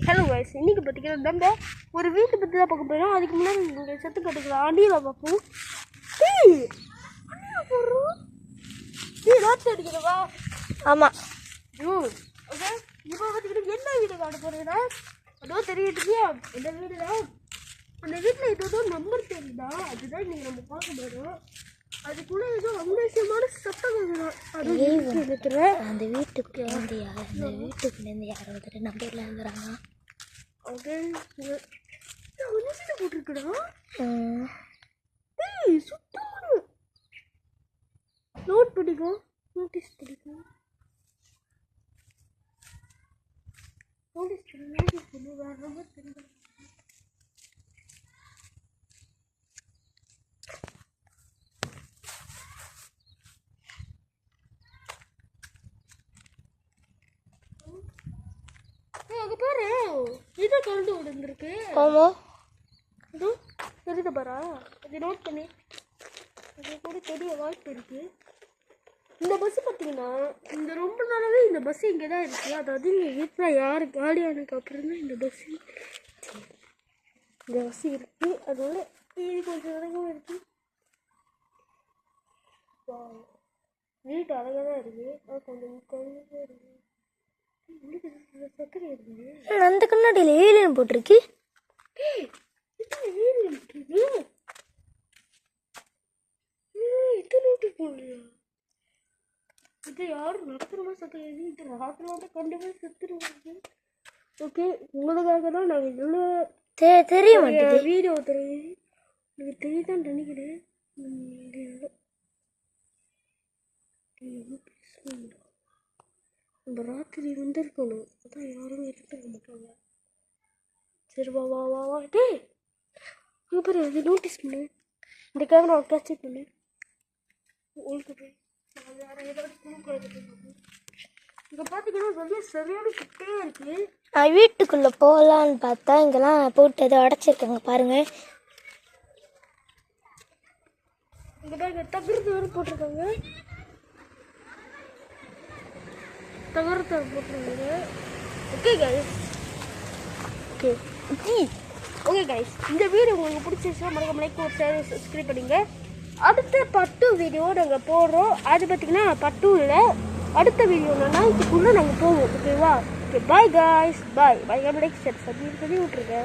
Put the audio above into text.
Hello guys, இன்னைக்கு பார்த்தீங்கன்னா நம்ம ஒரு வீட்டை பற்றி தான் பார்க்க போகிறோம். அதுக்கு முன்னாடி நீங்கள் சத்து கட்டுக்கலாம் அடியில் பார்ப்போம். ரோட் அடிக்கிறவா? ஆமாம். ஓகே, இப்போ பார்த்தீங்கன்னா என்ன வீடு காட்ட போகிறீங்கன்னா அதுவும் தெரியுது. இந்த வீடு தான். அந்த வீட்டில் ஏதோ நம்பர் தெரியுதா, அதுதான் இன்னைக்கு நம்ம பார்க்க போகிறோம். அதுக்குள்ள ஏதோ அங்கேஷமான சத்தம் வருது. அது அந்த வீட்டுக்குள்ளேருந்து யாரோ ஒருத்தர் நம்பர்ல இருக்கிறாங்க. ஓகே, போட்டிருக்கா சுத்தமான நோட் படிக்கும், நோட்டீஸ் படிக்கும், நோட்டீஸ் பண்ணி வேற நம்பர் தெரியும். அங்கே பாரு, இது கலந்து விழுந்துருக்கு. ஆமாம், இது தெரியுது பாரா. அது நோட் பண்ணி அது கூட தெரிய வாய்ப்பு இருக்குது. இந்த பஸ்ஸு பார்த்தீங்கன்னா இந்த ரொம்ப நாளாகவே இந்த பஸ்ஸு இங்கே தான் இருக்குது. அதாவது இந்த வீட்டில் யார் காலியானதுக்கு அப்புறம் தான் இந்த பஸ்ஸு இருக்குது. அதோட இது கொஞ்சம் அழகாக இருக்குது. வீட்டு அழகாக தான் இருக்குது. அது கொஞ்சம் குழந்தையாக இருக்குது. அந்த கண்ணாடியில் ஏலியன் போட்டிருக்கு. இது யாரும் நடத்துறமா சத்தம் எழுதி இது ராத்திரம் கண்டிப்பாக செத்துருவாங்க. ஓகே, உங்களுக்காக தான் நாங்கள் இவ்வளோ தெரிய மாட்டேன் வீடியோ தெரியுது. எனக்கு தெரியுதான்னு நினைக்கிறேன். நம்ம ராத்திரி வந்துருக்கணும், அதான் யாரும் இருக்க மாட்டாங்க. சரி வா வா வா வா. டே அங்கே பாரு, அது நோட்டீஸ் பண்ணு. இந்த கேமரா கேப்சர் பண்ணு. உங்களுக்கு போய் வேறு ஏதாவது இங்கே பார்த்தீங்கன்னா வெளியே சரியான கிட்டே இருக்குது. நான் வீட்டுக்குள்ளே போகலான்னு பார்த்தா இங்கெல்லாம் போட்டு எதோ அடைச்சிருக்காங்க பாருங்கள். இங்கே பாருங்க, தகுறது வேறு போட்டிருக்காங்க. தகரத்தை போட்டுருங்க. ஓகே கைஸ், ஓகே கைஸ், இந்த வீடியோ உங்களுக்கு பிடிச்சிருச்சா மறக்காம லைக் ஒரு ஷேர் சப்ஸ்கிரைப் பண்ணுங்க. அடுத்த பட்டு வீடியோ நாங்கள் போடுறோம். அது பார்த்திங்கன்னா பட்டு இல்லை, அடுத்த வீடியோ நைட்டுக்குள்ளே நாங்கள் போவோம். ஓகேவா? ஓகே, பாய் கைஸ், பாய் பாய். லைக் ஷேர் சப்ஸ்கிரைப் பண்ணி விட்ருங்க.